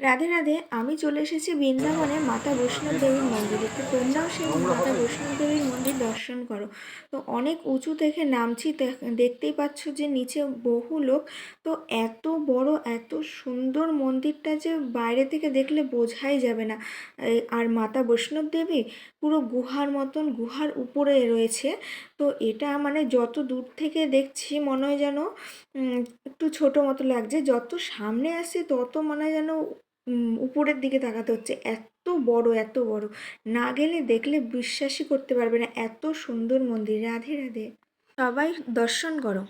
রাধে রাধে। আমি চলে এসেছি বৃন্দাবনে মাতা বৈষ্ণব দেবীর মন্দিরে। তো তোমরাও সেই মাতা বৈষ্ণব দেবীর মন্দির দর্শন করো। তো অনেক উঁচু থেকে নামছি, দেখতেই পাচ্ছ যে নিচে বহু লোক। তো এত বড় এত সুন্দর মন্দিরটা যে বাইরে থেকে দেখলে বোঝাই যাবে না। আর মাতা বৈষ্ণব দেবী পুরো গুহার মতন গুহার উপরে রয়েছে। তো এটা মানে যত দূর থেকে দেখছি মনে হয় যেন একটু ছোট মতো লাগছে, যত সামনে আসছে তত মনে হয় যেন উপরের দিকে তাকাতে হচ্ছে। এত বড় এত বড়, না গেলে দেখলে বিশ্বাসই করতে পারবে না, এত সুন্দর মন্দির। রাধে রাধে, সবাই দর্শন করো।